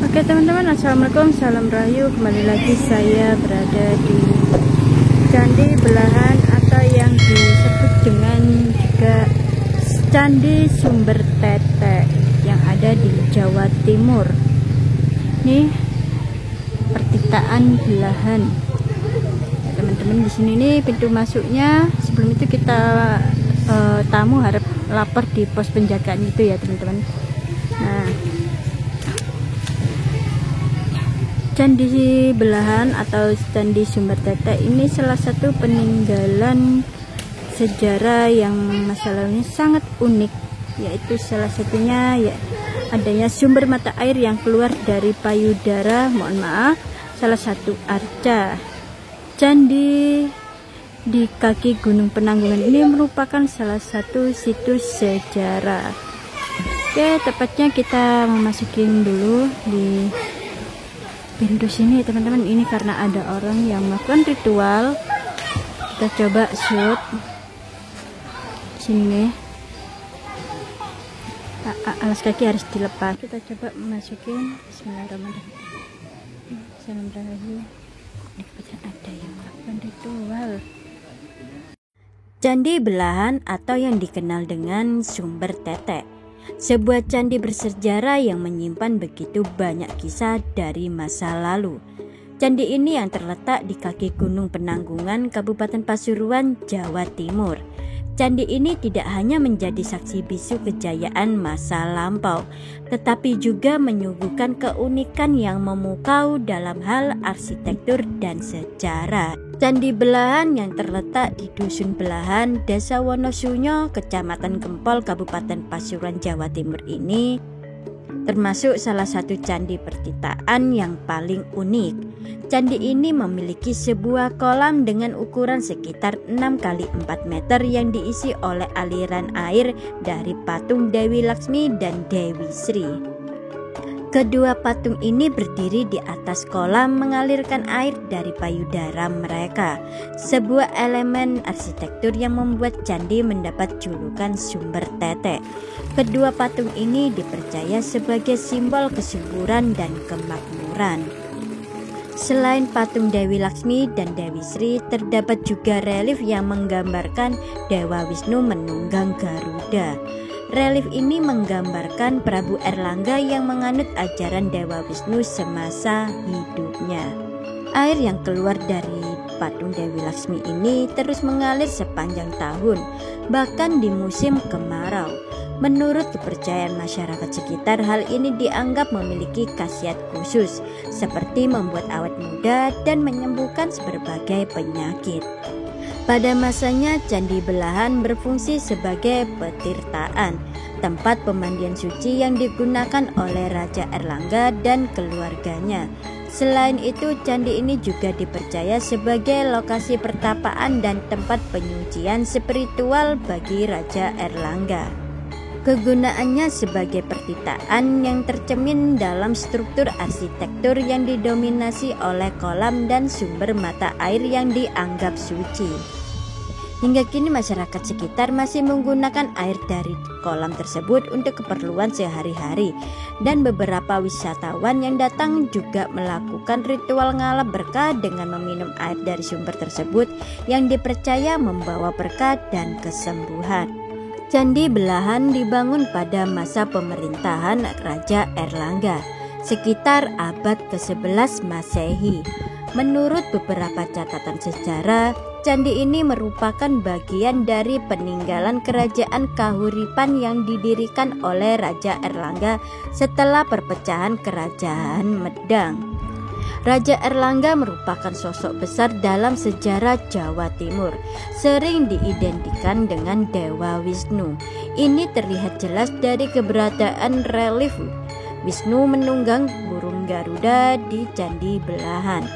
Oke teman-teman, assalamualaikum, salam rahayu. Kembali lagi saya berada di Candi Belahan atau yang disebut dengan juga Candi Sumber Tete yang ada di Jawa Timur. Nih pertitaan Belahan. Ya, teman-teman, di sini nih pintu masuknya. Sebelum itu kita tamu harap lapor di pos penjagaan itu ya teman-teman. Nah, Candi Belahan atau Candi Sumber Tete ini salah satu peninggalan sejarah yang masalahnya sangat unik, yaitu salah satunya ya adanya sumber mata air yang keluar dari payudara, salah satu arca. Candi di kaki Gunung Penanggungan ini merupakan salah satu situs sejarah. Oke, tepatnya kita memasukin dulu di pintu sini teman-teman. Ini karena ada orang yang melakukan ritual. Kita coba shoot sini nih. Alas kaki harus dilepas. Kita coba masukin. Bismillahirrahmanirrahim. Salam rahayu. Ini ada yang melakukan ritual. Candi Belahan atau yang dikenal dengan Sumber Tete, sebuah candi bersejarah yang menyimpan begitu banyak kisah dari masa lalu. Candi ini yang terletak di kaki Gunung Penanggungan, Kabupaten Pasuruan, Jawa Timur. Candi ini tidak hanya menjadi saksi bisu kejayaan masa lampau, tetapi juga menyuguhkan keunikan yang memukau dalam hal arsitektur dan sejarah. Candi Belahan yang terletak di Dusun Belahan, Desa Wonosunyo, Kecamatan Gempol, Kabupaten Pasuruan, Jawa Timur ini termasuk salah satu candi pertitaan yang paling unik. Candi ini memiliki sebuah kolam dengan ukuran sekitar 6 x 4 meter yang diisi oleh aliran air dari patung Dewi Laksmi dan Dewi Sri. Kedua patung ini berdiri di atas kolam mengalirkan air dari payudara mereka, sebuah elemen arsitektur yang membuat candi mendapat julukan Sumber Tete. Kedua patung ini dipercaya sebagai simbol kesuburan dan kemakmuran. Selain patung Dewi Laksmi dan Dewi Sri, terdapat juga relief yang menggambarkan Dewa Wisnu menunggang Garuda. Relief ini menggambarkan Prabu Erlangga yang menganut ajaran Dewa Wisnu semasa hidupnya. Air yang keluar dari patung Dewi Laksmi ini terus mengalir sepanjang tahun, bahkan di musim kemarau. Menurut kepercayaan masyarakat sekitar, hal ini dianggap memiliki khasiat khusus, seperti membuat awet muda dan menyembuhkan berbagai penyakit. Pada masanya, Candi Belahan berfungsi sebagai petirtaan, tempat pemandian suci yang digunakan oleh Raja Erlangga dan keluarganya. Selain itu, candi ini juga dipercaya sebagai lokasi pertapaan dan tempat penyucian spiritual bagi Raja Erlangga. Kegunaannya sebagai pertitaan yang tercermin dalam struktur arsitektur yang didominasi oleh kolam dan sumber mata air yang dianggap suci. Hingga kini masyarakat sekitar masih menggunakan air dari kolam tersebut untuk keperluan sehari-hari, dan beberapa wisatawan yang datang juga melakukan ritual ngalap berkah dengan meminum air dari sumber tersebut yang dipercaya membawa berkah dan kesembuhan. Candi Belahan dibangun pada masa pemerintahan Raja Erlangga sekitar abad ke-11 Masehi. Menurut beberapa catatan sejarah, candi ini merupakan bagian dari peninggalan kerajaan Kahuripan yang didirikan oleh Raja Erlangga setelah perpecahan Kerajaan Medang. Raja Erlangga merupakan sosok besar dalam sejarah Jawa Timur, sering diidentikan dengan Dewa Wisnu. Ini terlihat jelas dari keberadaan relief Wisnu menunggang burung Garuda di Candi Belahan.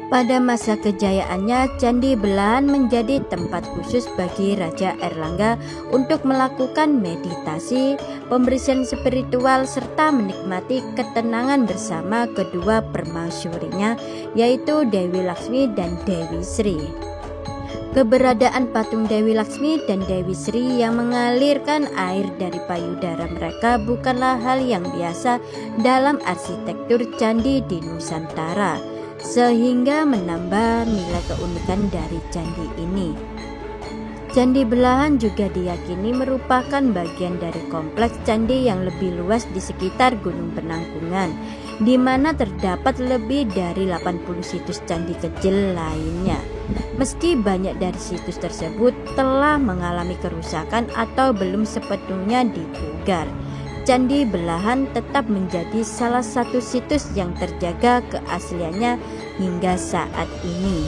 Pada masa kejayaannya, Candi Belahan menjadi tempat khusus bagi Raja Erlangga untuk melakukan meditasi, pembersihan spiritual, serta menikmati ketenangan bersama kedua permaisurinya, yaitu Dewi Laksmi dan Dewi Sri. Keberadaan patung Dewi Laksmi dan Dewi Sri yang mengalirkan air dari payudara mereka bukanlah hal yang biasa dalam arsitektur candi di Nusantara, sehingga menambah nilai keunikan dari candi ini. Candi Belahan juga diyakini merupakan bagian dari kompleks candi yang lebih luas di sekitar Gunung Penanggungan, di mana terdapat lebih dari 80 situs candi kecil lainnya. Meski banyak dari situs tersebut telah mengalami kerusakan atau belum sepenuhnya dipugar, Candi Belahan tetap menjadi salah satu situs yang terjaga keasliannya hingga saat ini.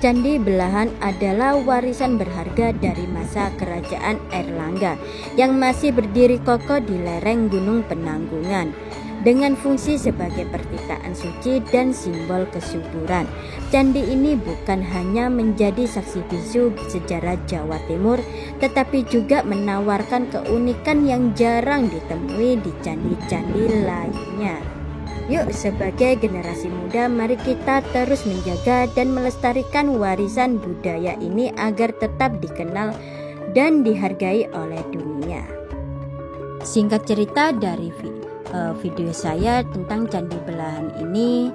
Candi Belahan adalah warisan berharga dari masa Kerajaan Airlangga yang masih berdiri kokoh di lereng Gunung Penanggungan. Dengan fungsi sebagai pertikaan suci dan simbol kesuburan, candi ini bukan hanya menjadi saksi bisu sejarah Jawa Timur, tetapi juga menawarkan keunikan yang jarang ditemui di candi-candi lainnya. Yuk, sebagai generasi muda, mari kita terus menjaga dan melestarikan warisan budaya ini agar tetap dikenal dan dihargai oleh dunia. Singkat cerita dari video saya tentang Candi Belahan ini.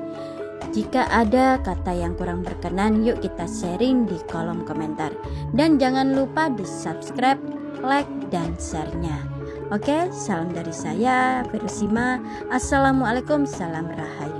Jika ada kata yang kurang berkenan, yuk kita sharing di kolom komentar. Dan jangan lupa di subscribe, like, dan share-nya. Oke, salam dari saya, Verusima. Assalamualaikum, salam rahayu.